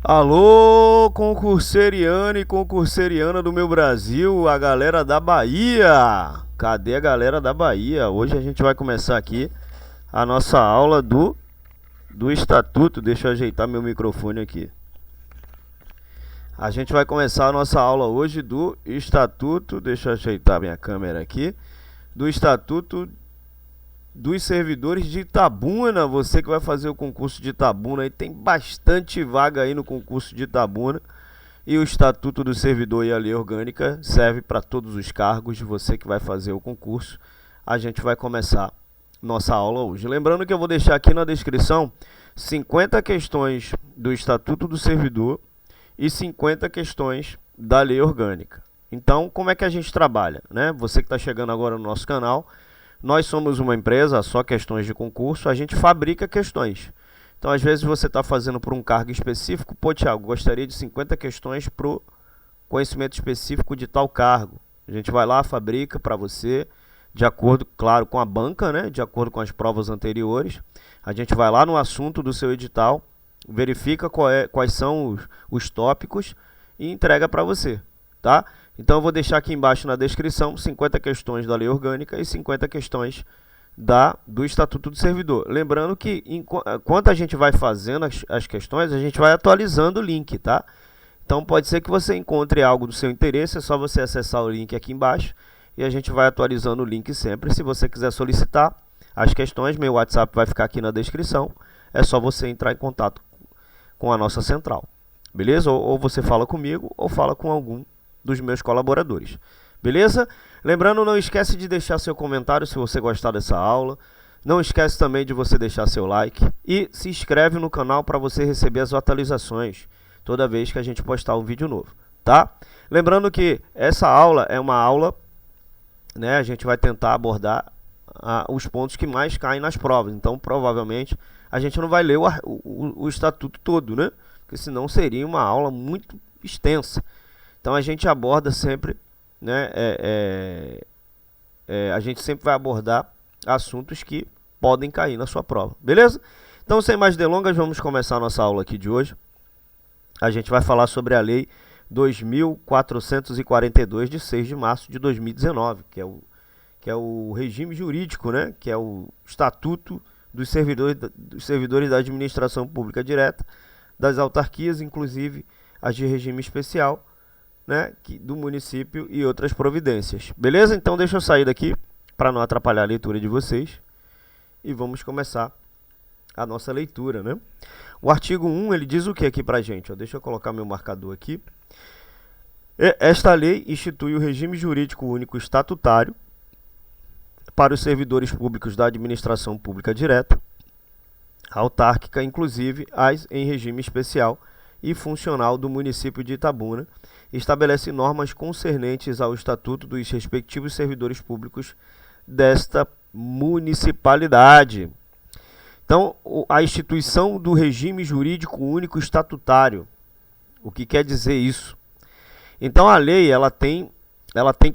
Alô, concurseriano e concurseriana do meu Brasil, a galera da Bahia. Cadê a galera da Bahia? Hoje a gente vai começar aqui a nossa aula do Estatuto. Deixa eu ajeitar meu microfone aqui. A gente vai começar a nossa aula hoje do Estatuto. Deixa eu ajeitar minha câmera aqui. Do Estatuto dos Servidores de Itabuna. Você que vai fazer o concurso de Itabuna, aí tem bastante vaga aí no concurso de Itabuna. E o Estatuto do Servidor e a Lei Orgânica serve para todos os cargos. Você que vai fazer o concurso, a gente vai começar nossa aula hoje. Lembrando que eu vou deixar aqui na descrição 50 questões do Estatuto do Servidor e 50 questões da Lei Orgânica. Então, como é que a gente trabalha, né? Você que está chegando agora no nosso canal, nós somos uma empresa, só questões de concurso, a gente fabrica questões. Então, às vezes você está fazendo por um cargo específico, pô, Thiago, gostaria de 50 questões para o conhecimento específico de tal cargo. A gente vai lá, fabrica para você, de acordo, claro, com a banca, né? De acordo com as provas anteriores. A gente vai lá no assunto do seu edital, verifica quais são os tópicos e entrega para você, tá? Então eu vou deixar aqui embaixo na descrição 50 questões da Lei Orgânica e 50 questões do Estatuto do Servidor. Lembrando que enquanto a gente vai fazendo as questões, a gente vai atualizando o link, tá? Então pode ser que você encontre algo do seu interesse, é só você acessar o link aqui embaixo e a gente vai atualizando o link sempre. Se você quiser solicitar as questões, meu WhatsApp vai ficar aqui na descrição, é só você entrar em contato com a nossa central, beleza? Ou você fala comigo ou fala com algum dos meus colaboradores, beleza? Lembrando, não esquece de deixar seu comentário se você gostar dessa aula. Não esquece também de você deixar seu like e se inscreve no canal para você receber as atualizações toda vez que a gente postar um vídeo novo, tá? Lembrando que essa aula é uma aula, né? A gente vai tentar abordar os pontos que mais caem nas provas. Então, provavelmente, a gente não vai ler o estatuto todo, né? Porque senão seria uma aula muito extensa. Então, a gente aborda sempre, né? A gente sempre vai abordar assuntos que podem cair na sua prova, beleza? Então, sem mais delongas, vamos começar a nossa aula aqui de hoje. A gente vai falar sobre a Lei 2.442, de 6 de março de 2019, que é o regime jurídico, né? Que é o Estatuto dos Servidores da Administração Pública Direta, das autarquias, inclusive as de regime especial, né, do município e outras providências. Beleza? Então deixa eu sair daqui para não atrapalhar a leitura de vocês e vamos começar a nossa leitura, né? O artigo 1, ele diz o que aqui pra gente? Ó, deixa eu colocar meu marcador aqui. Esta lei institui o regime jurídico único estatutário para os servidores públicos da administração pública direta, autárquica, inclusive as em regime especial e funcional do município de Itabuna, estabelece normas concernentes ao estatuto dos respectivos servidores públicos desta municipalidade. Então, a instituição do regime jurídico único estatutário, o que quer dizer isso? Então, a lei ela tem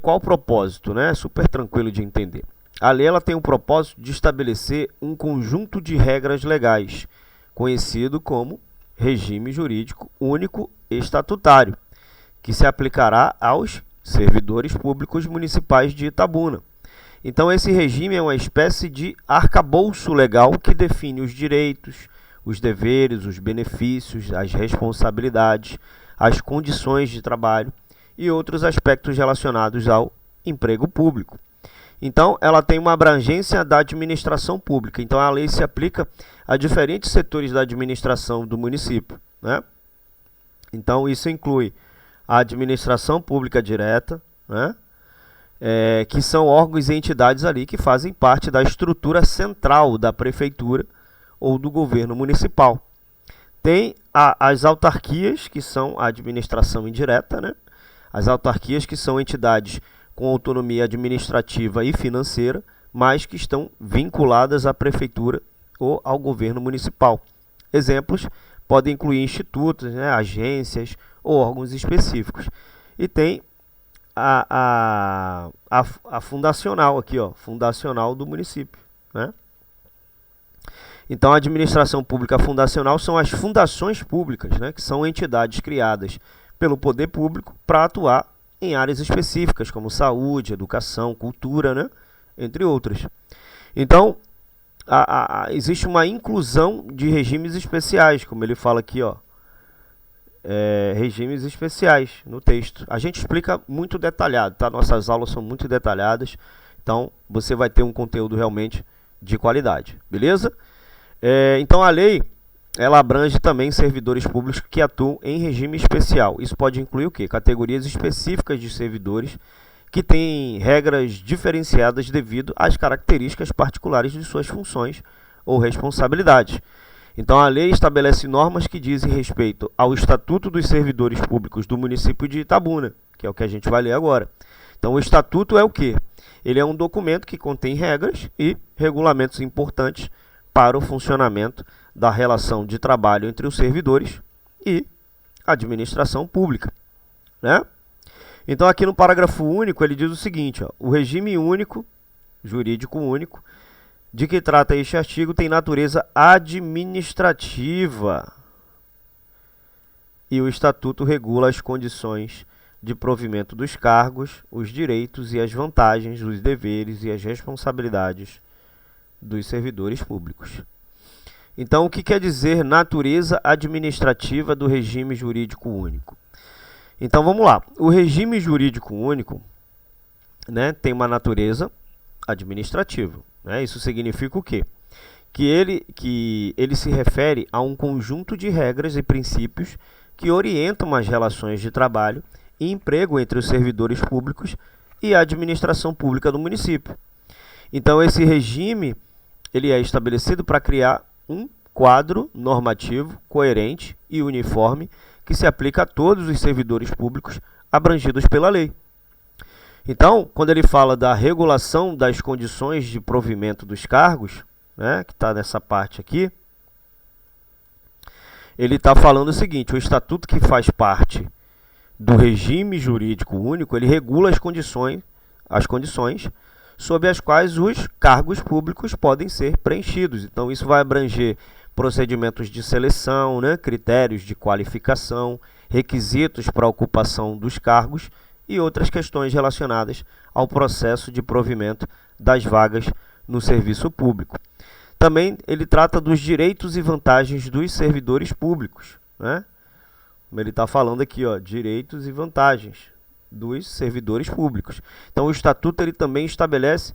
qual propósito, né? Super tranquilo de entender. A lei ela tem o propósito de estabelecer um conjunto de regras legais, conhecido como regime jurídico único estatutário, que se aplicará aos servidores públicos municipais de Itabuna. Então, esse regime é uma espécie de arcabouço legal que define os direitos, os deveres, os benefícios, as responsabilidades, as condições de trabalho e outros aspectos relacionados ao emprego público. Então, ela tem uma abrangência da administração pública. Então, a lei se aplica a diferentes setores da administração do município, né? Então, isso inclui a administração pública direta, né? Que são órgãos e entidades ali que fazem parte da estrutura central da prefeitura ou do governo municipal. Tem as autarquias, que são a administração indireta, né? As autarquias, que são entidades com autonomia administrativa e financeira, mas que estão vinculadas à prefeitura ou ao governo municipal. Exemplos podem incluir institutos, né, agências ou órgãos específicos. E tem a fundacional aqui, ó, fundacional do município, né? Então, a administração pública fundacional são as fundações públicas, né, que são entidades criadas pelo poder público para atuar em áreas específicas, como saúde, educação, cultura, né, entre outras. Então, existe uma inclusão de regimes especiais, como ele fala aqui, ó, regimes especiais no texto. A gente explica muito detalhado, tá? Nossas aulas são muito detalhadas, então você vai ter um conteúdo realmente de qualidade, beleza? Então a lei, ela abrange também servidores públicos que atuam em regime especial. Isso pode incluir o quê? Categorias específicas de servidores que têm regras diferenciadas devido às características particulares de suas funções ou responsabilidades. Então a lei estabelece normas que dizem respeito ao Estatuto dos Servidores Públicos do município de Itabuna, que é o que a gente vai ler agora. Então o Estatuto é o quê? Ele é um documento que contém regras e regulamentos importantes para o funcionamento da relação de trabalho entre os servidores e a administração pública, né? Então aqui no parágrafo único ele diz o seguinte, ó, o regime único, jurídico único, de que trata este artigo tem natureza administrativa e o Estatuto regula as condições de provimento dos cargos, os direitos e as vantagens, os deveres e as responsabilidades dos servidores públicos. Então, o que quer dizer natureza administrativa do regime jurídico único? Então, vamos lá. O regime jurídico único, né, tem uma natureza administrativa. Né? Isso significa o quê? Que ele se refere a um conjunto de regras e princípios que orientam as relações de trabalho e emprego entre os servidores públicos e a administração pública do município. Então, esse regime ele é estabelecido para criar um quadro normativo coerente e uniforme que se aplica a todos os servidores públicos abrangidos pela lei. Então, quando ele fala da regulação das condições de provimento dos cargos, né, que está nessa parte aqui, ele está falando o seguinte, o estatuto que faz parte do regime jurídico único, ele regula as condições sob as quais os cargos públicos podem ser preenchidos. Então, isso vai abranger procedimentos de seleção, né, critérios de qualificação, requisitos para a ocupação dos cargos e outras questões relacionadas ao processo de provimento das vagas no serviço público. Também ele trata dos direitos e vantagens dos servidores públicos, né? Como ele está falando aqui, ó, direitos e vantagens dos servidores públicos. Então, o Estatuto ele também estabelece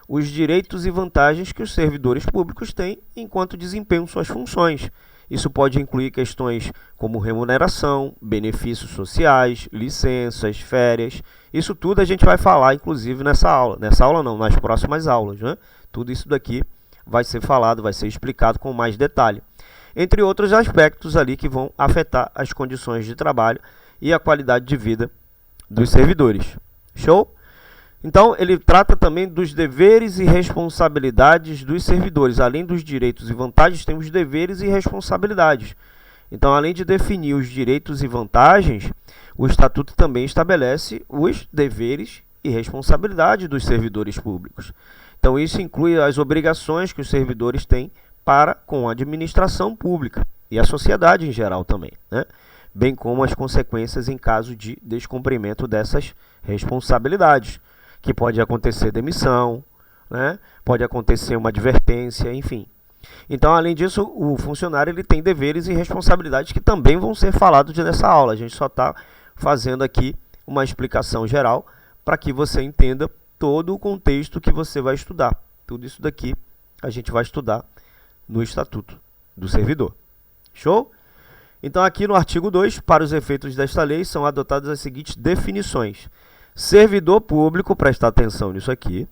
os direitos e vantagens que os servidores públicos têm enquanto desempenham suas funções. Isso pode incluir questões como remuneração, benefícios sociais, licenças, férias. Isso tudo a gente vai falar, inclusive, nessa aula. Nessa aula não, nas próximas aulas, né? Tudo isso daqui vai ser falado, vai ser explicado com mais detalhe. Entre outros aspectos ali que vão afetar as condições de trabalho e a qualidade de vida dos servidores. Show? Então, ele trata também dos deveres e responsabilidades dos servidores. Além dos direitos e vantagens, tem os deveres e responsabilidades. Então, além de definir os direitos e vantagens, o Estatuto também estabelece os deveres e responsabilidades dos servidores públicos. Então, isso inclui as obrigações que os servidores têm para com a administração pública e a sociedade em geral também, né? Bem como as consequências em caso de descumprimento dessas responsabilidades, que pode acontecer demissão, né? Pode acontecer uma advertência, enfim. Então, além disso, o funcionário ele tem deveres e responsabilidades que também vão ser falados nessa aula. A gente só está fazendo aqui uma explicação geral para que você entenda todo o contexto que você vai estudar. Tudo isso daqui a gente vai estudar no Estatuto do Servidor. Show? Então, aqui no artigo 2, para os efeitos desta lei, são adotadas as seguintes definições. Servidor público, presta atenção nisso aqui,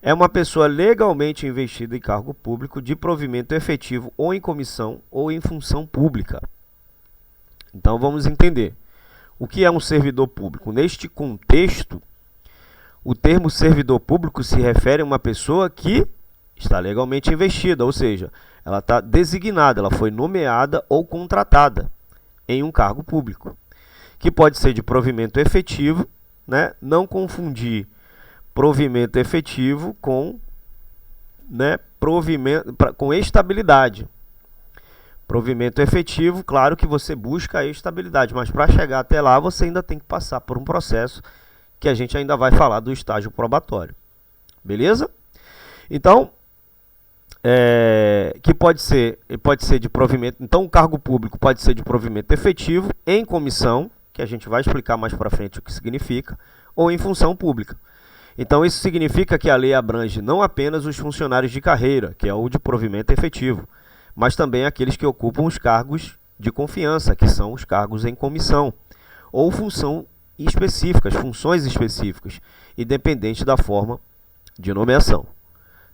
é uma pessoa legalmente investida em cargo público de provimento efetivo ou em comissão ou em função pública. Então, vamos entender. O que é um servidor público? Neste contexto, o termo servidor público se refere a uma pessoa que está legalmente investida, ou seja, ela está designada, ela foi nomeada ou contratada em um cargo público, que pode ser de provimento efetivo, né? Não confundir provimento efetivo com né, provimento, com estabilidade. Provimento efetivo, claro que você busca a estabilidade, mas para chegar até lá você ainda tem que passar por um processo que a gente ainda vai falar do estágio probatório. Beleza? Então, que pode ser de provimento. Então, o cargo público pode ser de provimento efetivo em comissão, que a gente vai explicar mais para frente o que significa, ou em função pública. Então, isso significa que a lei abrange não apenas os funcionários de carreira, que é o de provimento efetivo, mas também aqueles que ocupam os cargos de confiança, que são os cargos em comissão, ou funções específicas, independente da forma de nomeação.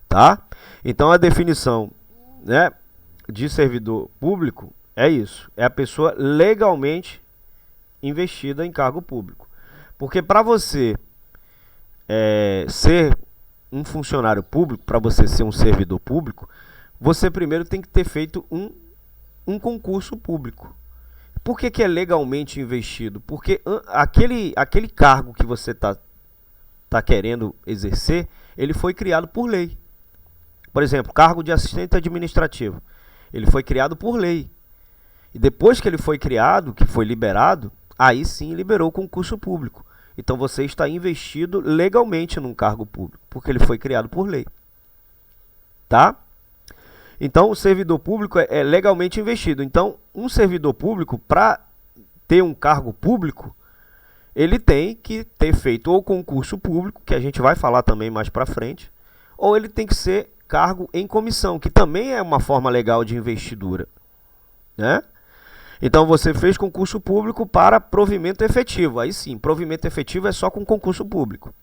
Tá? Então, a definição, né, de servidor público é isso, é a pessoa legalmente investida em cargo público. Porque para você ser um funcionário público, para você ser um servidor público, você primeiro tem que ter feito um concurso público. Por que é legalmente investido? Porque aquele cargo que você está querendo exercer, ele foi criado por lei. Por exemplo, cargo de assistente administrativo. Ele foi criado por lei. E depois que ele foi criado, que foi liberado, aí sim liberou o concurso público. Então você está investido legalmente num cargo público, porque ele foi criado por lei. Tá? Então o servidor público é legalmente investido. Então um servidor público, para ter um cargo público, ele tem que ter feito o concurso público, que a gente vai falar também mais para frente, ou ele tem que ser cargo em comissão, que também é uma forma legal de investidura, né? Então você fez concurso público para provimento efetivo. Aí sim, provimento efetivo é só com concurso público.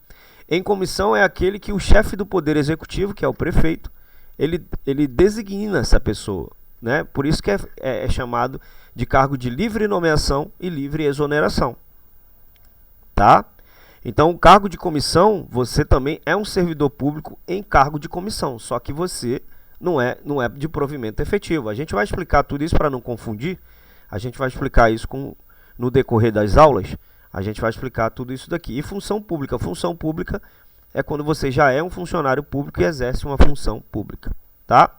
Em comissão é aquele que o chefe do Poder Executivo, que é o prefeito, ele designa essa pessoa, né? Por isso que é chamado de cargo de livre nomeação e livre exoneração. Tá? Então, o cargo de comissão, você também é um servidor público em cargo de comissão, só que você não é de provimento efetivo. A gente vai explicar tudo isso para não confundir, a gente vai explicar isso no decorrer das aulas, a gente vai explicar tudo isso daqui. E função pública é quando você já é um funcionário público e exerce uma função pública, tá?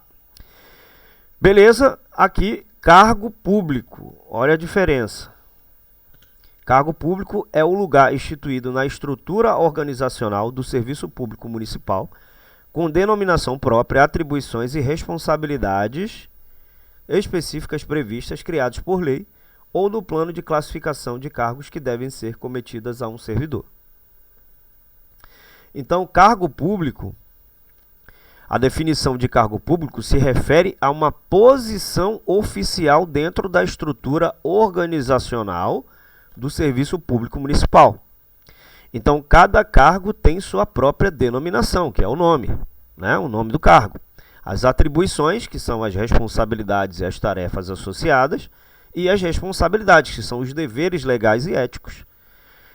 Beleza? Aqui, cargo público, olha a diferença. Cargo público é o lugar instituído na estrutura organizacional do serviço público municipal, com denominação própria, atribuições e responsabilidades específicas previstas, criados por lei, ou no plano de classificação de cargos que devem ser cometidas a um servidor. Então, cargo público, a definição de cargo público se refere a uma posição oficial dentro da estrutura organizacional do serviço público municipal. Então, cada cargo tem sua própria denominação, que é o nome, né? O nome do cargo. As atribuições, que são as responsabilidades e as tarefas associadas, e as responsabilidades, que são os deveres legais e éticos.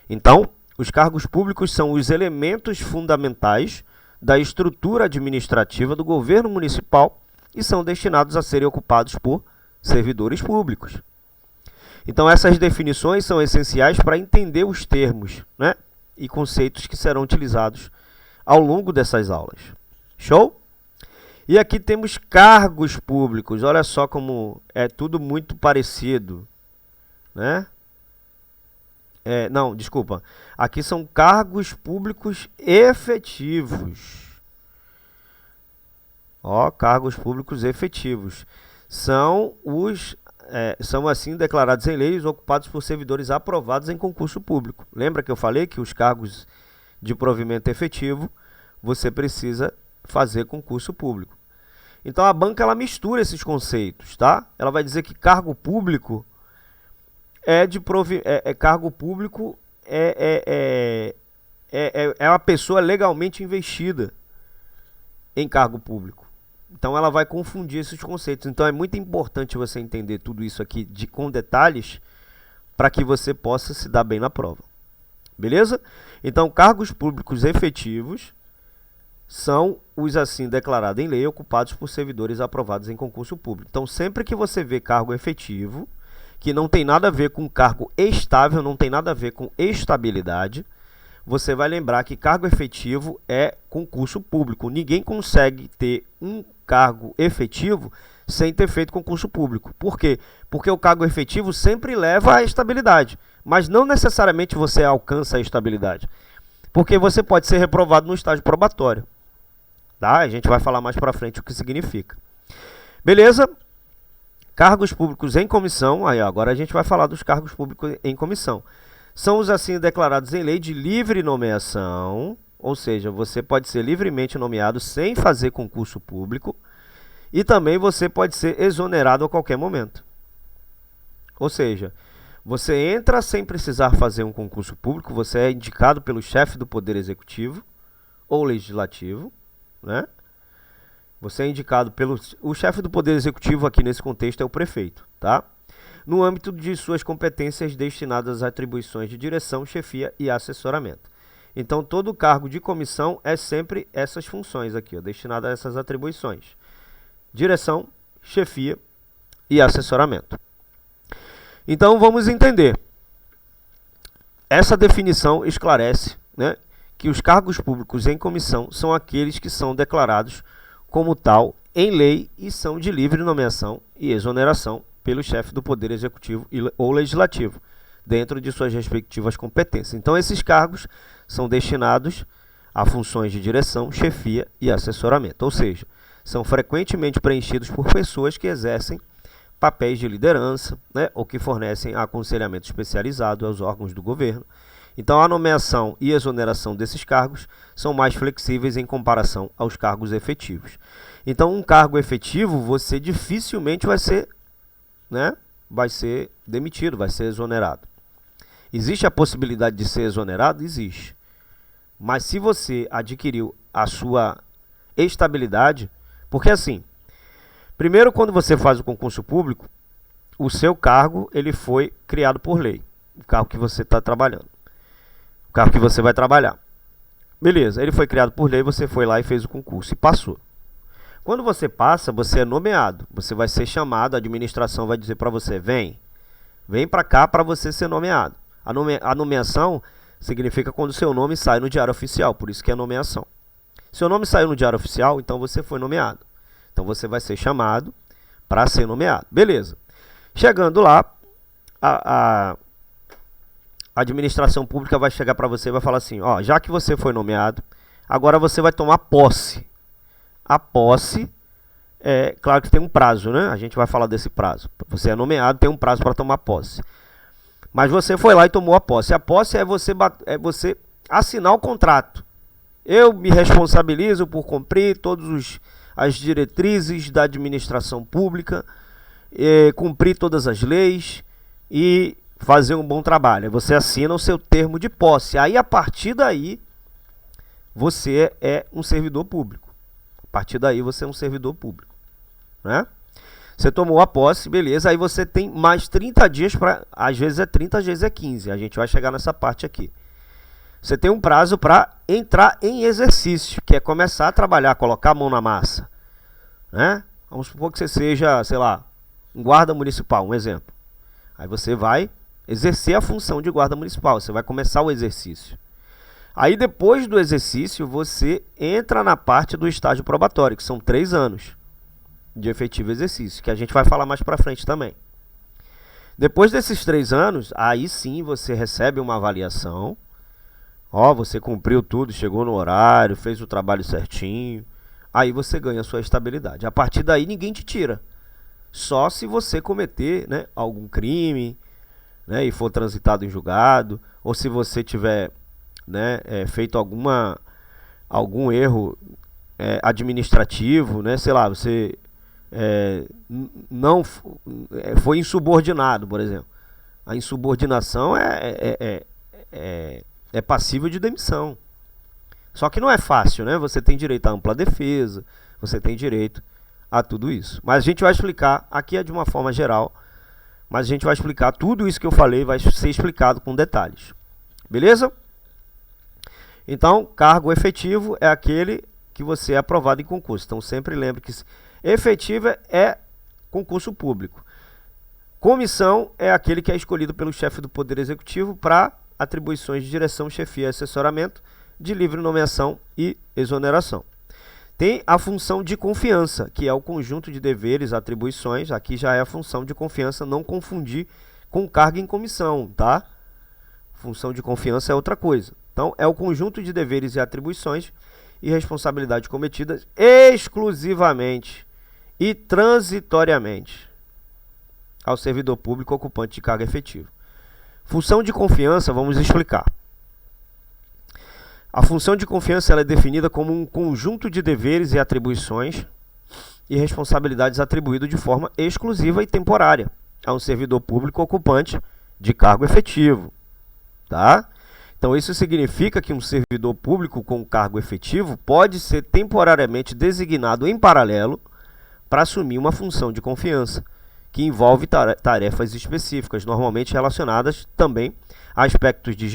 Então, os cargos públicos são os elementos fundamentais da estrutura administrativa do governo municipal e são destinados a serem ocupados por servidores públicos. Então, essas definições são essenciais para entender os termos, né, e conceitos que serão utilizados ao longo dessas aulas. Show? E aqui temos cargos públicos. Olha só como é tudo muito parecido, né? Não, desculpa. Aqui são cargos públicos efetivos. Ó, cargos públicos efetivos. São assim declarados em leis, ocupados por servidores aprovados em concurso público. Lembra que eu falei que os cargos de provimento efetivo, você precisa fazer concurso público. Então a banca ela mistura esses conceitos, tá? Ela vai dizer que cargo público cargo público é uma pessoa legalmente investida em cargo público. Então ela vai confundir esses conceitos. Então é muito importante você entender tudo isso aqui com detalhes para que você possa se dar bem na prova. Beleza? Então, cargos públicos efetivos são os assim declarados em lei, ocupados por servidores aprovados em concurso público. Então, sempre que você vê cargo efetivo, que não tem nada a ver com cargo estável, não tem nada a ver com estabilidade, você vai lembrar que cargo efetivo é concurso público. Ninguém consegue ter um cargo efetivo sem ter feito concurso público. Por quê? Porque o cargo efetivo sempre leva à estabilidade, mas não necessariamente você alcança a estabilidade. Porque você pode ser reprovado no estágio probatório. Tá? A gente vai falar mais para frente o que significa. Beleza? Cargos públicos em comissão. Aí, agora a gente vai falar dos cargos públicos em comissão. São os assim declarados em lei de livre nomeação, ou seja, você pode ser livremente nomeado sem fazer concurso público, e também você pode ser exonerado a qualquer momento. Ou seja, você entra sem precisar fazer um concurso público, você é indicado pelo chefe do Poder Executivo ou Legislativo, né? Você é indicado pelo... O chefe do Poder Executivo aqui nesse contexto é o prefeito, tá? No âmbito de suas competências destinadas a atribuições de direção, chefia e assessoramento. Então, todo cargo de comissão é sempre essas funções aqui, ó, destinado a essas atribuições. Direção, chefia e assessoramento. Então, vamos entender. Essa definição esclarece, né, que os cargos públicos em comissão são aqueles que são declarados como tal em lei e são de livre nomeação e exoneração pelo chefe do Poder Executivo ou Legislativo, dentro de suas respectivas competências. Então, esses cargos são destinados a funções de direção, chefia e assessoramento, ou seja, são frequentemente preenchidos por pessoas que exercem papéis de liderança, né, ou que fornecem aconselhamento especializado aos órgãos do governo. Então, a nomeação e exoneração desses cargos são mais flexíveis em comparação aos cargos efetivos. Então, um cargo efetivo, você dificilmente vai ser demitido, vai ser exonerado. Existe a possibilidade de ser exonerado? Existe. Mas se você adquiriu a sua estabilidade, porque assim, primeiro quando você faz o concurso público, o seu cargo ele foi criado por lei, o cargo que você está trabalhando, o cargo que você vai trabalhar. Beleza, ele foi criado por lei, você foi lá e fez o concurso e passou. Quando você passa, você é nomeado, você vai ser chamado, a administração vai dizer para você, vem para cá para você ser nomeado. A nomeação significa quando o seu nome sai no Diário Oficial, por isso que é nomeação. Seu nome saiu no Diário Oficial, então você foi nomeado. Então você vai ser chamado para ser nomeado. Beleza. Chegando lá, a administração pública vai chegar para você e vai falar assim, ó, já que você foi nomeado, agora você vai tomar posse. A posse, claro que tem um prazo, né? A gente vai falar desse prazo. Você é nomeado, tem um prazo para tomar posse. Mas você foi lá e tomou a posse. A posse é você assinar o contrato. Eu me responsabilizo por cumprir todas as diretrizes da administração pública, cumprir todas as leis e fazer um bom trabalho. Você assina o seu termo de posse. Aí, a partir daí, você é um servidor público. A partir daí, você é um servidor público, né? Você tomou a posse, beleza, aí você tem mais 30 dias para, às vezes é 30, às vezes é 15, a gente vai chegar nessa parte aqui. Você tem um prazo para entrar em exercício, que é começar a trabalhar, colocar a mão na massa, né? Vamos supor que você seja, sei lá, um guarda municipal, um exemplo. Aí você vai exercer a função de guarda municipal, você vai começar o exercício. Aí depois do exercício, você entra na parte do estágio probatório, que são 3 anos de efetivo exercício, que a gente vai falar mais para frente também. Depois desses 3 anos, aí sim você recebe uma avaliação. Ó, você cumpriu tudo, chegou no horário, fez o trabalho certinho. Aí você ganha a sua estabilidade. A partir daí ninguém te tira. Só se você cometer, né, algum crime, né, e for transitado em julgado, ou se você tiver, né, feito algum erro administrativo, né, sei lá, você não foi insubordinado, por exemplo. A insubordinação é passível de demissão. Só que não é fácil, né? Você tem direito à ampla defesa, você tem direito a tudo isso. Mas a gente vai explicar, aqui é de uma forma geral, mas a gente vai explicar tudo isso que eu falei, vai ser explicado com detalhes. Beleza? Então, cargo efetivo é aquele que você é aprovado em concurso. Então, sempre lembre que efetivo é concurso público. Comissão é aquele que é escolhido pelo chefe do Poder Executivo para atribuições de direção, chefia e assessoramento, de livre nomeação e exoneração. Tem a função de confiança, que é o conjunto de deveres, atribuições, aqui já é a função de confiança, não confundir com cargo em comissão, tá? Função de confiança é outra coisa. Então, é o conjunto de deveres e atribuições e responsabilidades cometidas exclusivamente e transitoriamente ao servidor público ocupante de cargo efetivo. Função de confiança, vamos explicar. A função de confiança ela é definida como um conjunto de deveres e atribuições e responsabilidades atribuídos de forma exclusiva e temporária a um servidor público ocupante de cargo efetivo. Tá? Então, isso significa que um servidor público com cargo efetivo pode ser temporariamente designado em paralelo para assumir uma função de confiança, que envolve tarefas específicas, normalmente relacionadas também a aspectos de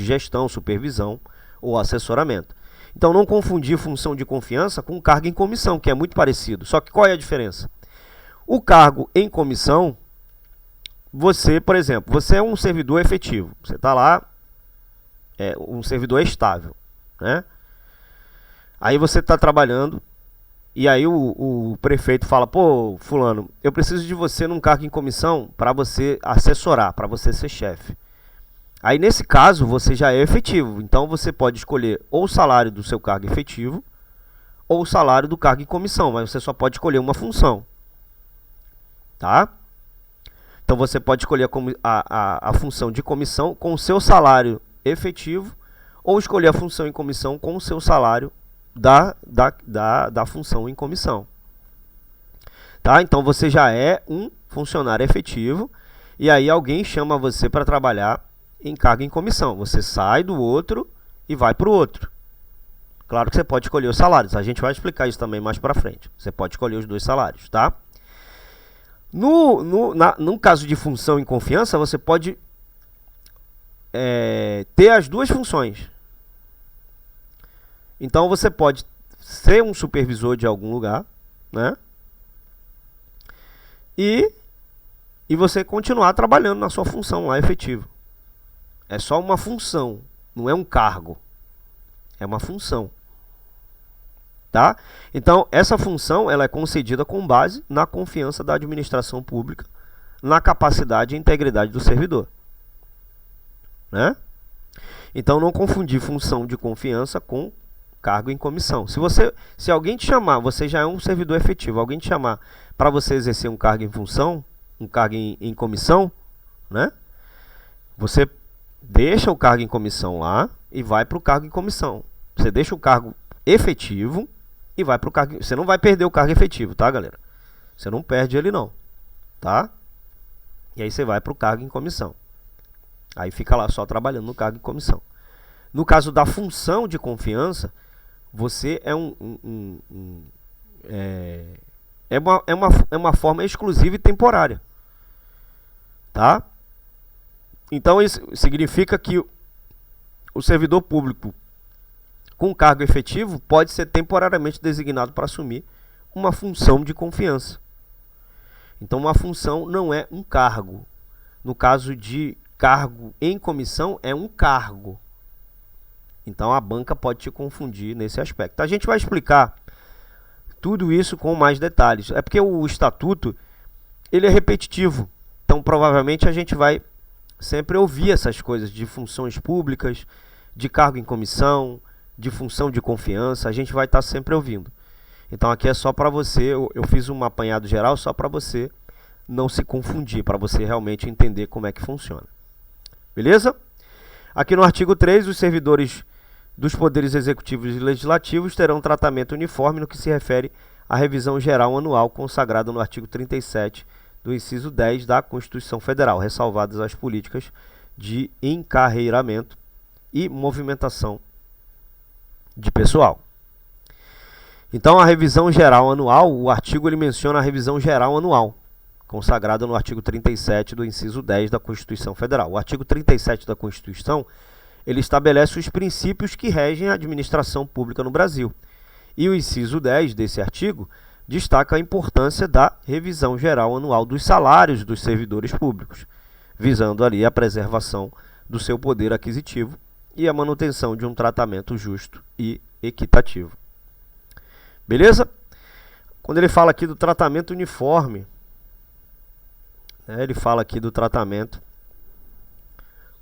gestão, supervisão ou assessoramento. Então, não confundir função de confiança com cargo em comissão, que é muito parecido. Só que qual é a diferença? O cargo em comissão, você, por exemplo, você é um servidor efetivo. Você está lá, um servidor estável, né? Aí você está trabalhando e aí o prefeito fala, pô, fulano, eu preciso de você num cargo em comissão para você assessorar, para você ser chefe. Aí, nesse caso, você já é efetivo. Então, você pode escolher ou o salário do seu cargo efetivo ou o salário do cargo em comissão, mas você só pode escolher uma função. Tá? Então, você pode escolher a função de comissão com o seu salário efetivo ou escolher a função em comissão com o seu salário da função em comissão. Tá? Então, você já é um funcionário efetivo e aí alguém chama você para trabalhar em cargo em comissão. Você sai do outro e vai para o outro. Claro que você pode escolher os salários. A gente vai explicar isso também mais para frente. Você pode escolher os dois salários, tá? No caso de função em confiança, você pode ter as duas funções. Então, você pode ser um supervisor de algum lugar, né? E você continuar trabalhando na sua função lá efetiva. É só uma função, não é um cargo. É uma função. Tá? Então, essa função ela é concedida com base na confiança da administração pública, na capacidade e integridade do servidor. Né? Então, não confundir função de confiança com cargo em comissão. Se alguém te chamar, você já é um servidor efetivo, alguém te chamar para você exercer um cargo em função, um cargo em comissão, né? Você deixa o cargo em comissão lá e vai para o cargo em comissão. Você deixa o cargo efetivo e vai para o cargo... Você não vai perder o cargo efetivo, tá, galera? Você não perde ele, não. Tá? E aí você vai para o cargo em comissão. Aí fica lá só trabalhando no cargo em comissão. No caso da função de confiança, você é uma forma exclusiva e temporária. Tá? Então, isso significa que o servidor público com cargo efetivo pode ser temporariamente designado para assumir uma função de confiança. Então, uma função não é um cargo. No caso de cargo em comissão, é um cargo. Então, a banca pode te confundir nesse aspecto. A gente vai explicar tudo isso com mais detalhes. É porque o estatuto ele é repetitivo. Então, provavelmente, a gente vai sempre ouvir essas coisas de funções públicas, de cargo em comissão, de função de confiança, a gente vai estar sempre ouvindo. Então aqui é só para você, eu fiz um apanhado geral só para você não se confundir, para você realmente entender como é que funciona. Beleza? Aqui no artigo 3, os servidores dos poderes executivos e legislativos terão tratamento uniforme no que se refere à revisão geral anual consagrada no artigo 37 do inciso 10 da Constituição Federal, ressalvadas as políticas de encarreiramento e movimentação de pessoal. Então, a revisão geral anual, o artigo ele menciona a revisão geral anual, consagrada no artigo 37 do inciso 10 da Constituição Federal. O artigo 37 da Constituição, ele estabelece os princípios que regem a administração pública no Brasil. E o inciso 10 desse artigo destaca a importância da revisão geral anual dos salários dos servidores públicos, visando ali a preservação do seu poder aquisitivo e a manutenção de um tratamento justo e equitativo. Beleza? Quando ele fala aqui do tratamento uniforme, né, ele fala aqui do tratamento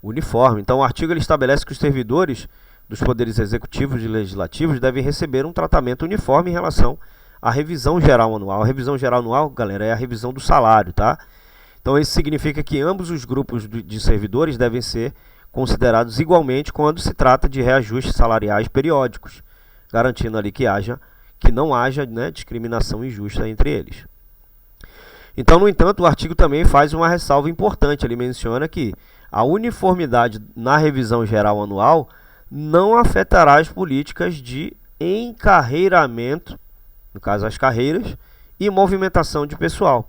uniforme. Então, o artigo ele estabelece que os servidores dos poderes executivos e legislativos devem receber um tratamento uniforme em relação à revisão geral anual. A revisão geral anual, galera, é a revisão do salário, tá? Então, isso significa que ambos os grupos de servidores devem ser considerados igualmente quando se trata de reajustes salariais periódicos, garantindo ali que não haja, né, discriminação injusta entre eles. Então, no entanto, o artigo também faz uma ressalva importante. Ele menciona que a uniformidade na revisão geral anual não afetará as políticas de encarreiramento, no caso as carreiras, e movimentação de pessoal.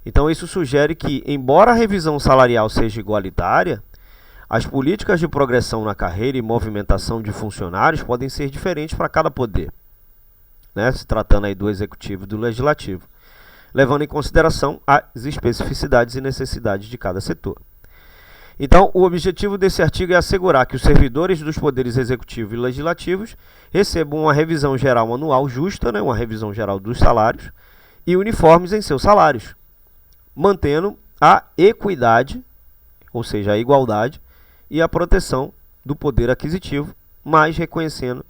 Então, isso sugere que, embora a revisão salarial seja igualitária, as políticas de progressão na carreira e movimentação de funcionários podem ser diferentes para cada poder, né? Se tratando aí do executivo e do legislativo, levando em consideração as especificidades e necessidades de cada setor. Então, o objetivo desse artigo é assegurar que os servidores dos poderes executivo e legislativos recebam uma revisão geral anual justa, né, uma revisão geral dos salários, e uniformes em seus salários, mantendo a equidade, ou seja, a igualdade, e a proteção do poder aquisitivo, mas reconhecendo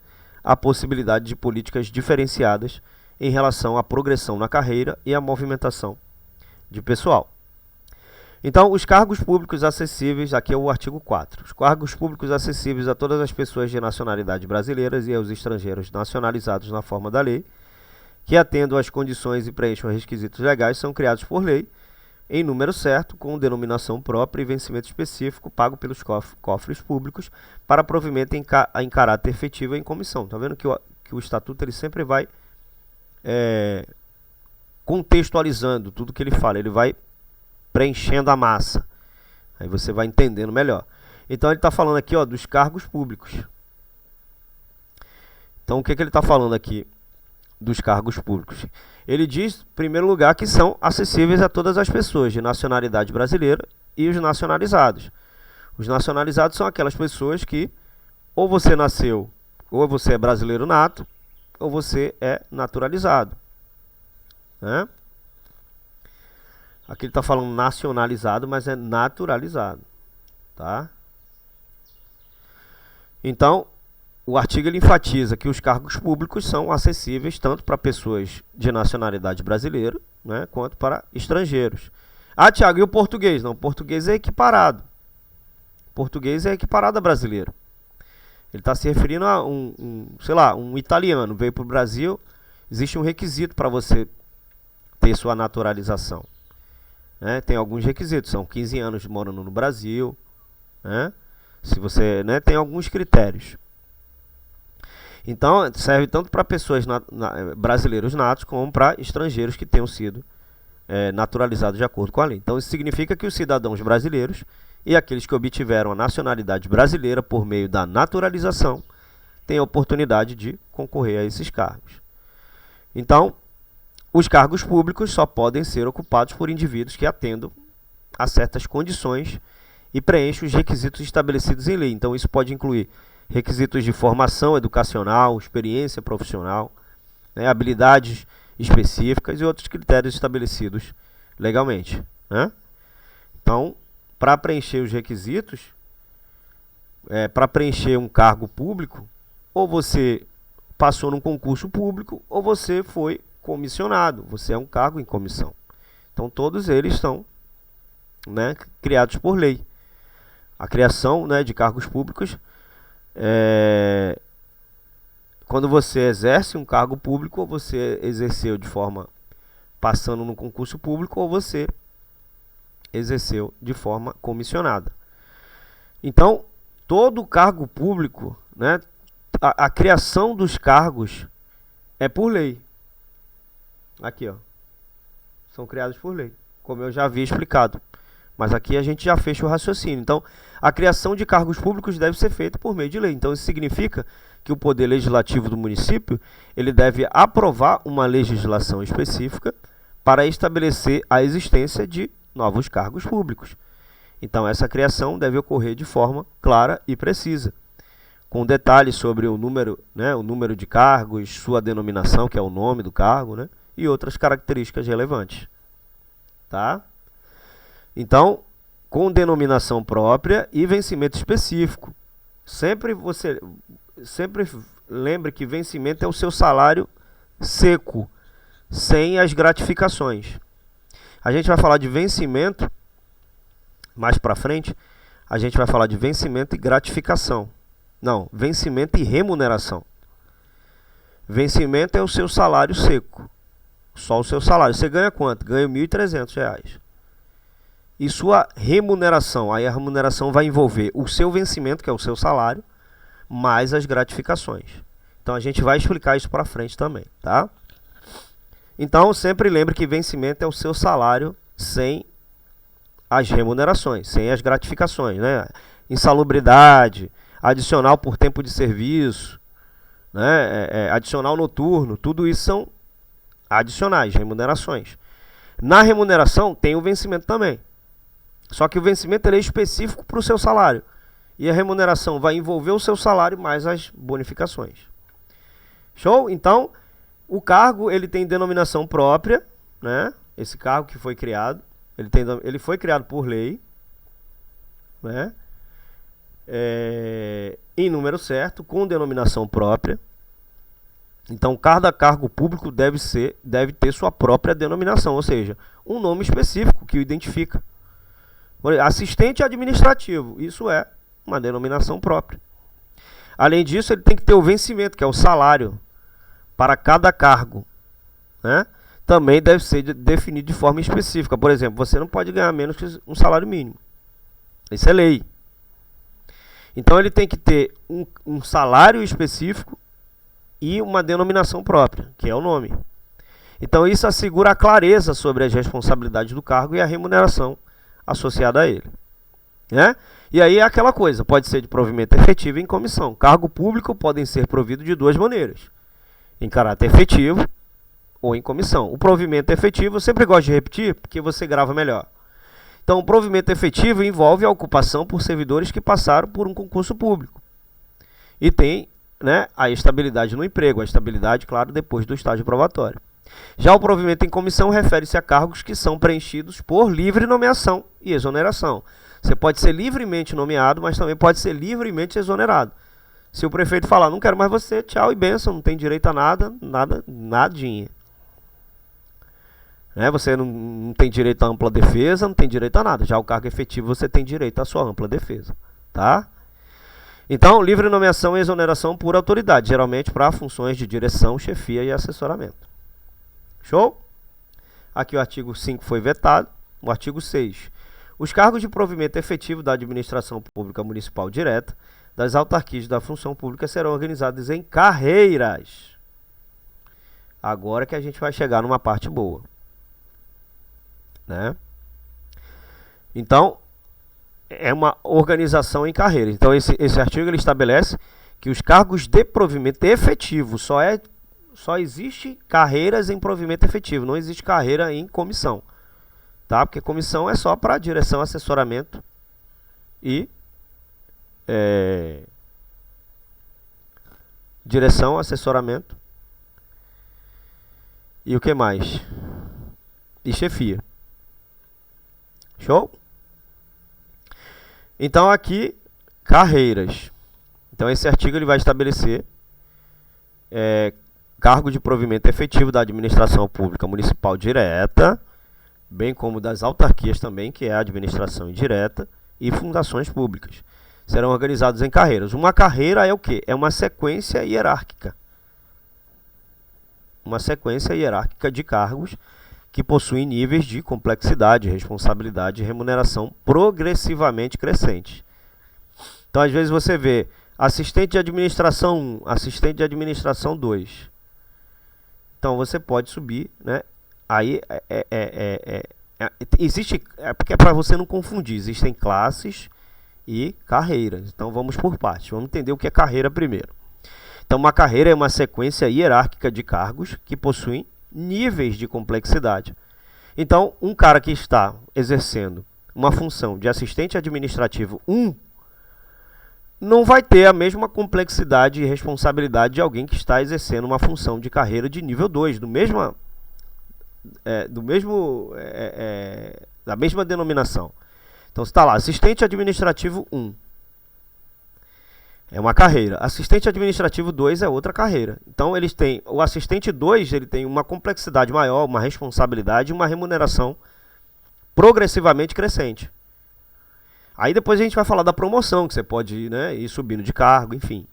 a possibilidade de políticas diferenciadas em relação à progressão na carreira e à movimentação de pessoal. Então, os cargos públicos acessíveis, aqui é o artigo 4. Os cargos públicos acessíveis a todas as pessoas de nacionalidade brasileiras e aos estrangeiros nacionalizados na forma da lei, que atendam às condições e preencham os requisitos legais, são criados por lei, em número certo, com denominação própria e vencimento específico, pago pelos cofres públicos, para provimento em caráter efetivo em comissão. Está vendo que o Estatuto ele sempre vai contextualizando tudo que ele fala, ele vai preenchendo a massa. Aí você vai entendendo melhor. Então ele está falando aqui, ó, dos cargos públicos. Então o que ele está falando aqui dos cargos públicos? Ele diz, em primeiro lugar, que são acessíveis a todas as pessoas de nacionalidade brasileira e os nacionalizados. Os nacionalizados são aquelas pessoas que ou você nasceu, ou você é brasileiro nato, ou você é naturalizado, né? Aqui ele está falando nacionalizado, mas é naturalizado, tá? Então, o artigo ele enfatiza que os cargos públicos são acessíveis tanto para pessoas de nacionalidade brasileira, né, quanto para estrangeiros. Ah, Tiago, e o português? Não, o português é equiparado. O português é equiparado a brasileiro. Ele está se referindo a um italiano veio para o Brasil, existe um requisito para você ter sua naturalização. Né? Tem alguns requisitos, são 15 anos morando no Brasil, né? Se você, né, tem alguns critérios. Então, serve tanto para pessoas brasileiros natos, como para estrangeiros que tenham sido naturalizados de acordo com a lei. Então, isso significa que os cidadãos brasileiros e aqueles que obtiveram a nacionalidade brasileira por meio da naturalização têm a oportunidade de concorrer a esses cargos. Então, os cargos públicos só podem ser ocupados por indivíduos que atendam a certas condições e preencham os requisitos estabelecidos em lei. Então, isso pode incluir requisitos de formação educacional, experiência profissional, né, habilidades específicas e outros critérios estabelecidos legalmente, né? Então, para preencher os requisitos, para preencher um cargo público, ou você passou num concurso público, ou você foi comissionado, você é um cargo em comissão. Então, todos eles são, né, criados por lei. A criação, né, de cargos públicos, quando você exerce um cargo público, ou você exerceu de forma passando no concurso público, ou você exerceu de forma comissionada. Então, todo cargo público, né, a criação dos cargos é por lei. Aqui, ó, são criados por lei, como eu já havia explicado. Mas aqui a gente já fecha o raciocínio. Então, a criação de cargos públicos deve ser feita por meio de lei. Então, isso significa que o poder legislativo do município ele deve aprovar uma legislação específica para estabelecer a existência de novos cargos públicos. Então, essa criação deve ocorrer de forma clara e precisa, com detalhes sobre o número, né, o número de cargos, sua denominação, que é o nome do cargo, né, e outras características relevantes. Tá? Então, com denominação própria e vencimento específico. Sempre lembre que vencimento é o seu salário seco, sem as gratificações. A gente vai falar de vencimento mais para frente. A gente vai falar de vencimento e gratificação. Não, vencimento e remuneração. Vencimento é o seu salário seco. Só o seu salário. Você ganha quanto? Ganha R$ 1.300. E sua remuneração? Aí a remuneração vai envolver o seu vencimento, que é o seu salário, mais as gratificações. Então a gente vai explicar isso para frente também, tá? Então sempre lembre que vencimento é o seu salário sem as remunerações, sem as gratificações, né? Insalubridade, adicional por tempo de serviço, né? Adicional noturno, tudo isso são adicionais, remunerações. Na remuneração tem o vencimento também. Só que o vencimento ele é específico para o seu salário. E a remuneração vai envolver o seu salário mais as bonificações. Show? Então, o cargo ele tem denominação própria, né? Esse cargo que foi criado, ele foi criado por lei, né? Em número certo, com denominação própria. Então, cada cargo público deve ter sua própria denominação, ou seja, um nome específico que o identifica. Assistente administrativo, isso é uma denominação própria. Além disso, ele tem que ter o vencimento, que é o salário, para cada cargo, né? Também deve ser definido de forma específica. Por exemplo, você não pode ganhar menos que um salário mínimo. Isso é lei. Então, ele tem que ter um salário específico e uma denominação própria, que é o nome. Então, isso assegura a clareza sobre as responsabilidades do cargo e a remuneração associada a ele, né? E aí é aquela coisa, pode ser de provimento efetivo e em comissão. Cargo público podem ser providos de duas maneiras, em caráter efetivo ou em comissão. O provimento efetivo, eu sempre gosto de repetir, porque você grava melhor. Então, o provimento efetivo envolve a ocupação por servidores que passaram por um concurso público e tem, né, a estabilidade no emprego, a estabilidade, claro, depois do estágio probatório. Já o provimento em comissão refere-se a cargos que são preenchidos por livre nomeação e exoneração. Você pode ser livremente nomeado, mas também pode ser livremente exonerado. Se o prefeito falar, não quero mais você, tchau e benção, não tem direito a nada, nadinha. Né? Você não tem direito à ampla defesa, não tem direito a nada. Já o cargo efetivo você tem direito à sua ampla defesa. Tá? Então, livre nomeação e exoneração por autoridade, geralmente para funções de direção, chefia e assessoramento. Show? Aqui o artigo 5 foi vetado. O artigo 6. Os cargos de provimento efetivo da administração pública municipal direta, das autarquias da função pública serão organizados em carreiras. Agora que a gente vai chegar numa parte boa, né? Então, é uma organização em carreiras. Então, esse artigo ele estabelece que os cargos de provimento efetivo só existe carreiras em provimento efetivo, não existe carreira em comissão, tá? Porque comissão é só para direção, assessoramento e direção, assessoramento e o que mais? E chefia. Show? Então aqui, carreiras. Então esse artigo ele vai estabelecer cargo de provimento efetivo da administração pública municipal direta, bem como das autarquias também, que é a administração indireta, e fundações públicas. Serão organizados em carreiras. Uma carreira é o quê? É uma sequência hierárquica. Uma sequência hierárquica de cargos que possuem níveis de complexidade, responsabilidade e remuneração progressivamente crescentes. Então, às vezes você vê assistente de administração 1, assistente de administração 2. Então, você pode subir, né? Aí, existe, porque é para você não confundir, existem classes e carreiras. Então, vamos por partes. Vamos entender o que é carreira primeiro. Então, uma carreira é uma sequência hierárquica de cargos que possuem níveis de complexidade. Então, um cara que está exercendo uma função de assistente administrativo 1 não vai ter a mesma complexidade e responsabilidade de alguém que está exercendo uma função de carreira de nível 2, da mesma denominação. Então, está lá, assistente administrativo 1. É uma carreira. Assistente administrativo 2 é outra carreira. Então, eles têm, o assistente 2 ele tem uma complexidade maior, uma responsabilidade e uma remuneração progressivamente crescente. Aí depois a gente vai falar da promoção, que você pode, né, ir subindo de cargo, enfim.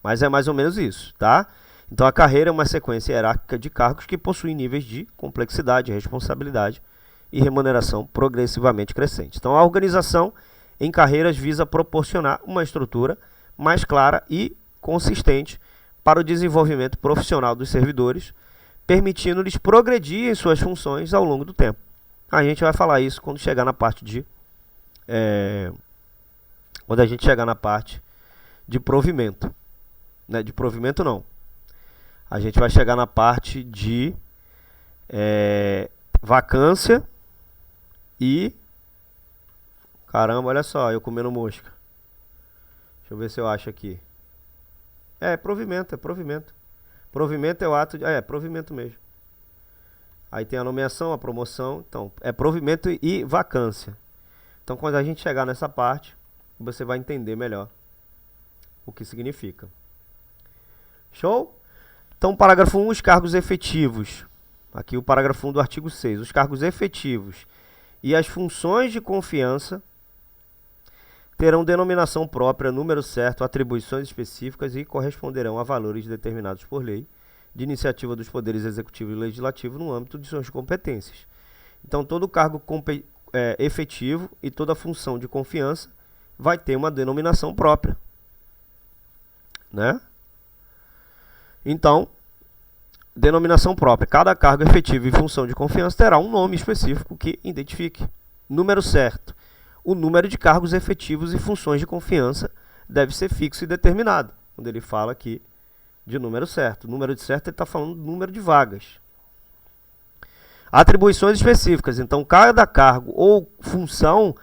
Mas é mais ou menos isso, tá? Então a carreira é uma sequência hierárquica de cargos que possuem níveis de complexidade, responsabilidade e remuneração progressivamente crescente. Então a organização em carreiras visa proporcionar uma estrutura mais clara e consistente para o desenvolvimento profissional dos servidores, permitindo-lhes progredir em suas funções ao longo do tempo. A gente vai falar isso quando chegar na parte de provimento, né? De provimento não. A gente vai chegar na parte de vacância e... Caramba, olha só, eu comendo mosca. Deixa eu ver se eu acho aqui. É provimento. Provimento é o ato de... É provimento mesmo. Aí tem a nomeação, a promoção. Então, é provimento e vacância. Então, quando a gente chegar nessa parte, você vai entender melhor o que significa. Show? Então, parágrafo 1, os cargos efetivos. Aqui o parágrafo 1 do artigo 6. Os cargos efetivos e as funções de confiança terão denominação própria, número certo, atribuições específicas e corresponderão a valores determinados por lei, de iniciativa dos poderes executivo e legislativo no âmbito de suas competências. Então, todo cargo efetivo e toda função de confiança vai ter uma denominação própria, né? Então, denominação própria. Cada cargo efetivo e função de confiança terá um nome específico que identifique. Número certo. O número de cargos efetivos e funções de confiança deve ser fixo e determinado. Quando ele fala aqui de número certo. O número de certo, ele está falando do número de vagas. Atribuições específicas. Então, cada cargo ou função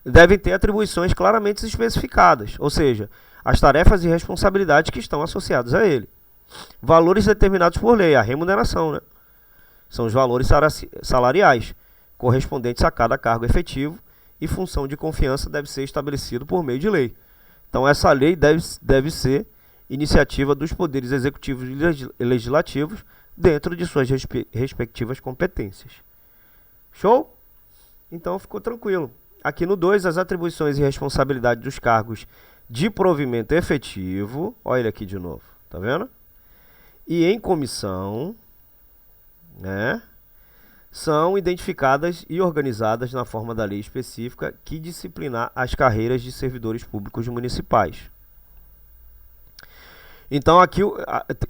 deve ter atribuições claramente especificadas. Ou seja, as tarefas e responsabilidades que estão associadas a ele. Valores determinados por lei, a remuneração, né? São os valores salariais correspondentes a cada cargo efetivo e função de confiança deve ser estabelecido por meio de lei. Então essa lei deve ser iniciativa dos poderes executivos e legislativos dentro de suas respectivas competências. Show? Então ficou tranquilo. Aqui no 2, as atribuições e responsabilidades dos cargos de provimento efetivo, olha ele aqui de novo, tá vendo? E em comissão, né, são identificadas e organizadas na forma da lei específica que disciplinar as carreiras de servidores públicos municipais. Então aqui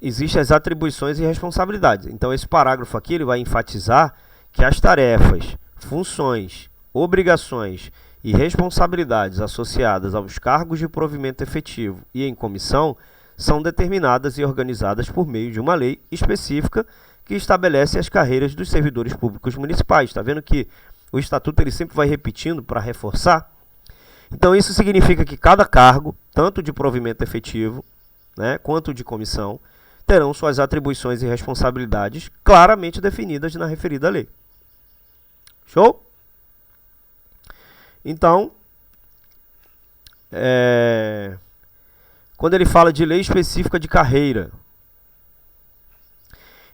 existem as atribuições e responsabilidades. Então esse parágrafo aqui ele vai enfatizar que as tarefas, funções, obrigações e responsabilidades associadas aos cargos de provimento efetivo e em comissão são determinadas e organizadas por meio de uma lei específica que estabelece as carreiras dos servidores públicos municipais. Está vendo que o estatuto ele sempre vai repetindo para reforçar? Então isso significa que cada cargo, tanto de provimento efetivo, né, quanto de comissão, terão suas atribuições e responsabilidades claramente definidas na referida lei. Show? Então, quando ele fala de lei específica de carreira,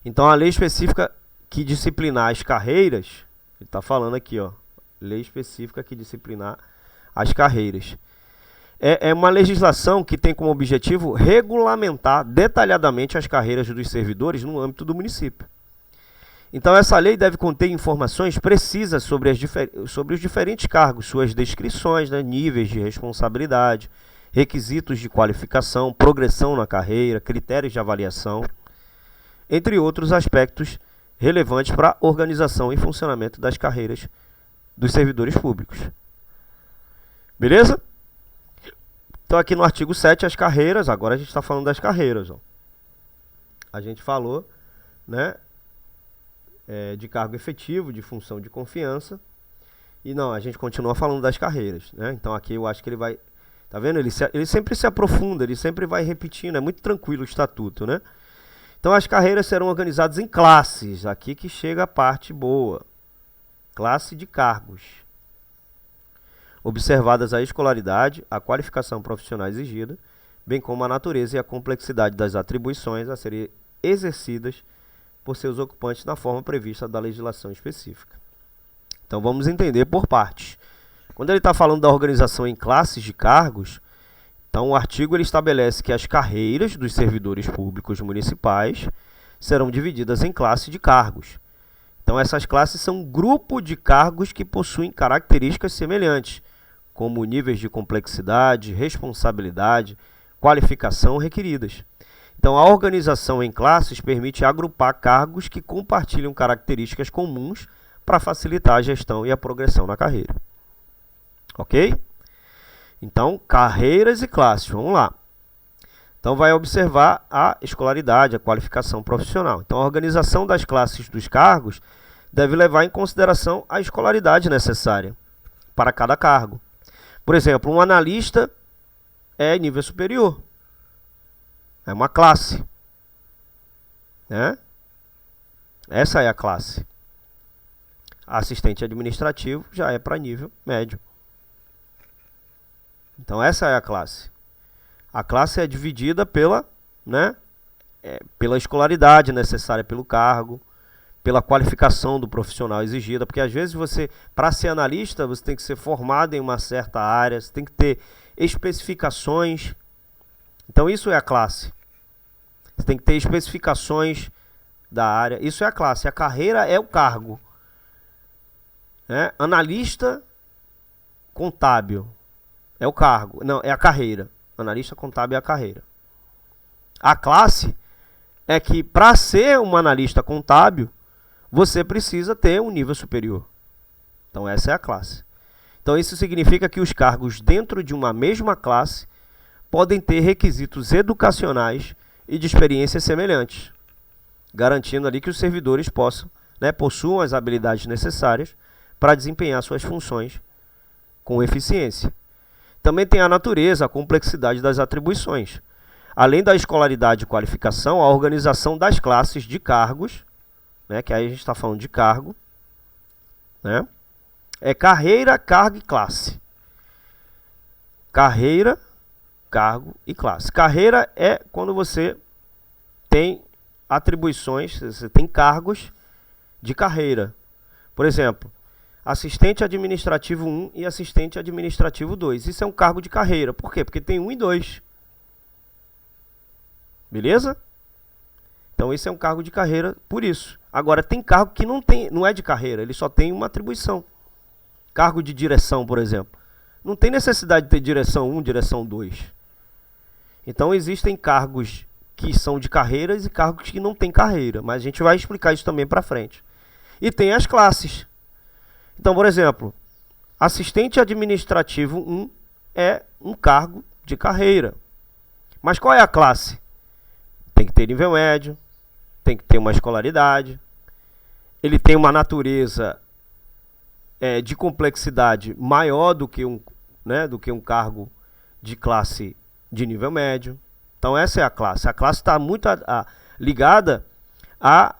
então a lei específica que disciplinar as carreiras, ele está falando aqui, ó, lei específica que disciplinar as carreiras. É uma legislação que tem como objetivo regulamentar detalhadamente as carreiras dos servidores no âmbito do município. Então essa lei deve conter informações precisas sobre os diferentes cargos, suas descrições, né, níveis de responsabilidade, requisitos de qualificação, progressão na carreira, critérios de avaliação, entre outros aspectos relevantes para a organização e funcionamento das carreiras dos servidores públicos. Beleza? Então aqui no artigo 7, as carreiras, agora a gente está falando das carreiras. Ó. A gente falou, né, de cargo efetivo, de função de confiança, E não, a gente continua falando das carreiras, né? Então aqui eu acho que ele vai... Tá vendo? Ele sempre se aprofunda, ele sempre vai repetindo, é muito tranquilo o estatuto, né? Então as carreiras serão organizadas em classes, aqui que chega a parte boa. Classe de cargos. Observadas a escolaridade, a qualificação profissional exigida, bem como a natureza e a complexidade das atribuições a serem exercidas por seus ocupantes na forma prevista da legislação específica. Então vamos entender por partes. Quando ele está falando da organização em classes de cargos, então o artigo ele estabelece que as carreiras dos servidores públicos municipais serão divididas em classes de cargos. Então essas classes são um grupo de cargos que possuem características semelhantes, como níveis de complexidade, responsabilidade, qualificação requeridas. Então a organização em classes permite agrupar cargos que compartilham características comuns para facilitar a gestão e a progressão na carreira. Ok? Então, carreiras e classes, vamos lá. Então, vai observar a escolaridade, a qualificação profissional. Então, a organização das classes dos cargos deve levar em consideração a escolaridade necessária para cada cargo. Por exemplo, um analista é nível superior. É uma classe, né? Essa é a classe. Assistente administrativo já é para nível médio. Então essa é a classe. A classe é dividida pela escolaridade necessária pelo cargo, pela qualificação do profissional exigida, porque às vezes você, para ser analista, você tem que ser formado em uma certa área, você tem que ter especificações. Então isso é a classe. Você tem que ter especificações da área. Isso é a classe. A carreira é o cargo. Analista contábil é o cargo. Não, é a carreira. Analista contábil é a carreira. A classe é que, para ser um analista contábil, você precisa ter um nível superior. Então essa é a classe. Então isso significa que os cargos dentro de uma mesma classe podem ter requisitos educacionais e de experiências semelhantes, garantindo ali que os servidores possuam as habilidades necessárias para desempenhar suas funções com eficiência. Também tem a natureza, a complexidade das atribuições. Além da escolaridade e qualificação, a organização das classes de cargos, que aí a gente está falando de cargo, é carreira, cargo e classe. Carreira, cargo e classe. Carreira é quando você tem atribuições, você tem cargos de carreira. Por exemplo, assistente administrativo 1 e assistente administrativo 2. Isso é um cargo de carreira. Por quê? Porque tem 1 e 2. Beleza? Então, esse é um cargo de carreira por isso. Agora, tem cargo que não é de carreira, ele só tem uma atribuição. Cargo de direção, por exemplo. Não tem necessidade de ter direção 1, direção 2. Então, existem cargos que são de carreiras e cargos que não têm carreira. Mas a gente vai explicar isso também para frente. E tem as classes. Então, por exemplo, assistente administrativo 1 é um cargo de carreira. Mas qual é a classe? Tem que ter nível médio, tem que ter uma escolaridade, ele tem uma natureza de complexidade maior do que um cargo de classe de nível médio. Então essa é a classe. A classe está muito ligada à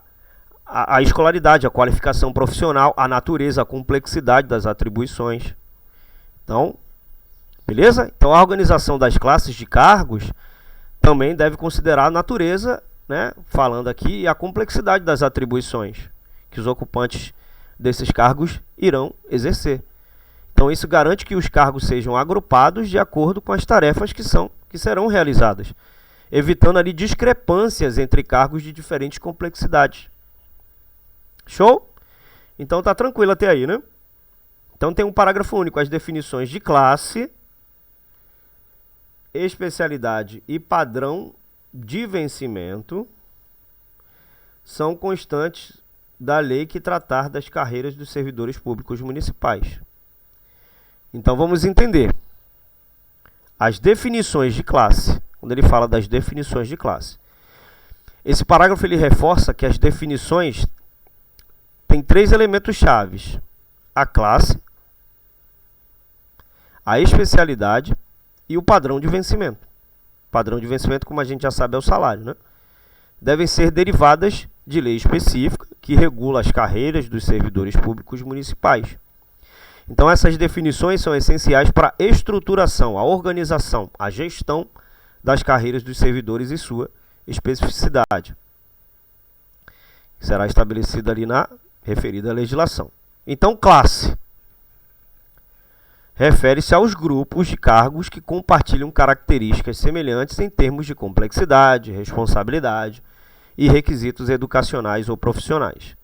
escolaridade, à qualificação profissional, à natureza, à complexidade das atribuições. Então, beleza? Então a organização das classes de cargos também deve considerar a natureza, falando aqui, e a complexidade das atribuições que os ocupantes desses cargos irão exercer. Então isso garante que os cargos sejam agrupados de acordo com as tarefas que serão realizadas, evitando ali discrepâncias entre cargos de diferentes complexidades. Show? Então tá tranquilo até aí, né? Então tem um parágrafo único, as definições de classe, especialidade e padrão de vencimento são constantes da lei que tratar das carreiras dos servidores públicos municipais. Então vamos entender. As definições de classe, quando ele fala das definições de classe. Esse parágrafo ele reforça que as definições têm 3 elementos chaves: a classe, a especialidade e o padrão de vencimento. Padrão de vencimento, como a gente já sabe, é o salário, né? Devem ser derivadas de lei específica que regula as carreiras dos servidores públicos municipais. Então, essas definições são essenciais para a estruturação, a organização, a gestão das carreiras dos servidores e sua especificidade. Será estabelecida ali na referida legislação. Então, classe refere-se aos grupos de cargos que compartilham características semelhantes em termos de complexidade, responsabilidade e requisitos educacionais ou profissionais.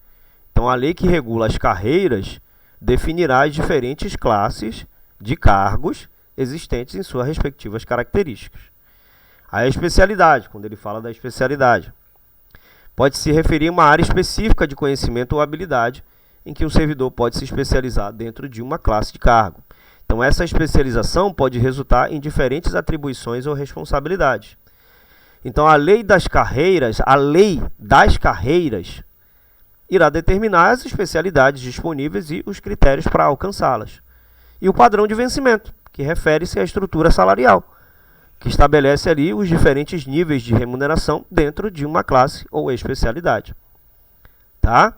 Então, a lei que regula as carreiras definirá as diferentes classes de cargos existentes em suas respectivas características. A especialidade, quando ele fala da especialidade, pode se referir a uma área específica de conhecimento ou habilidade em que um servidor pode se especializar dentro de uma classe de cargo. Então, essa especialização pode resultar em diferentes atribuições ou responsabilidades. Então, a lei das carreiras irá determinar as especialidades disponíveis e os critérios para alcançá-las. E o padrão de vencimento, que refere-se à estrutura salarial, que estabelece ali os diferentes níveis de remuneração dentro de uma classe ou especialidade. Tá?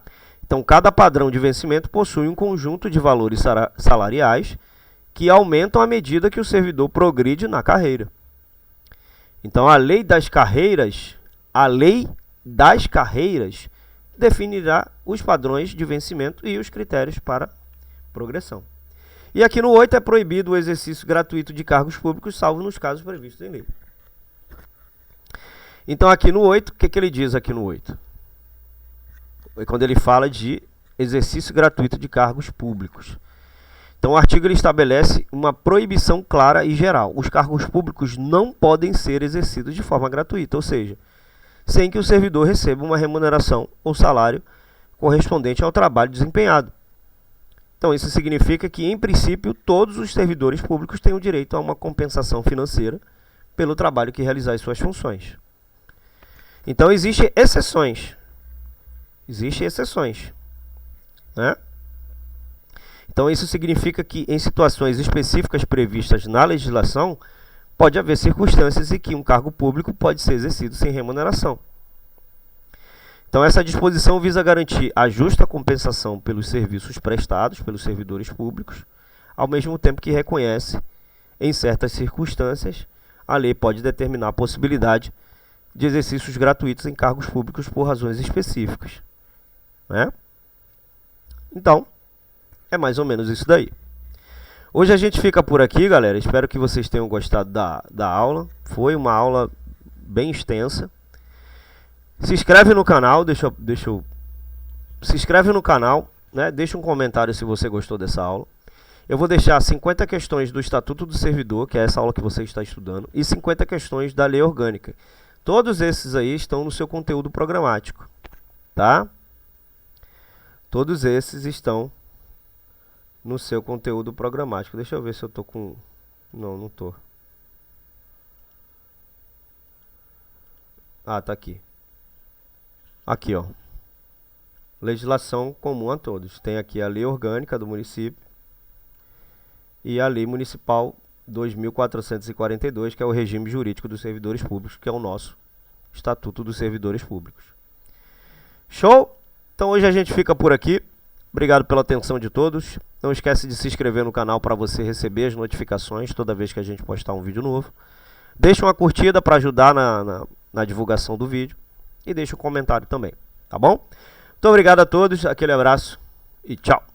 Então, cada padrão de vencimento possui um conjunto de valores salariais que aumentam à medida que o servidor progride na carreira. Então, a lei das carreiras definirá os padrões de vencimento e os critérios para progressão. E aqui no 8 é proibido o exercício gratuito de cargos públicos, salvo nos casos previstos em lei. Então, aqui no 8, o que ele diz aqui no 8? É quando ele fala de exercício gratuito de cargos públicos. Então, o artigo ele estabelece uma proibição clara e geral. Os cargos públicos não podem ser exercidos de forma gratuita, ou seja, sem que o servidor receba uma remuneração ou salário correspondente ao trabalho desempenhado. Então, isso significa que, em princípio, todos os servidores públicos têm o direito a uma compensação financeira pelo trabalho que realizar as suas funções. Então, existem exceções. Né? Então, isso significa que, em situações específicas previstas na legislação, pode haver circunstâncias em que um cargo público pode ser exercido sem remuneração. Então, essa disposição visa garantir a justa compensação pelos serviços prestados pelos servidores públicos, ao mesmo tempo que reconhece, em certas circunstâncias, a lei pode determinar a possibilidade de exercícios gratuitos em cargos públicos por razões específicas. Né? Então, é mais ou menos isso daí. Hoje a gente fica por aqui, galera. Espero que vocês tenham gostado da aula. Foi uma aula bem extensa. Se inscreve no canal, se inscreve no canal, né? Deixa um comentário se você gostou dessa aula. Eu vou deixar 50 questões do Estatuto do Servidor, que é essa aula que você está estudando, e 50 questões da Lei Orgânica. Todos esses aí estão no seu conteúdo programático, tá? Todos esses estão no seu conteúdo programático. Deixa eu ver se eu tô com... Não tô. Ah, tá aqui. Aqui, ó. Legislação comum a todos. Tem aqui a Lei Orgânica do município e a Lei Municipal 2442, que é o regime jurídico dos servidores públicos, que é o nosso Estatuto dos Servidores Públicos. Show? Então hoje a gente fica por aqui. Obrigado pela atenção de todos. Não esquece de se inscrever no canal para você receber as notificações toda vez que a gente postar um vídeo novo. Deixa uma curtida para ajudar na divulgação do vídeo. E deixa um comentário também, tá bom? Muito obrigado a todos, aquele abraço e tchau!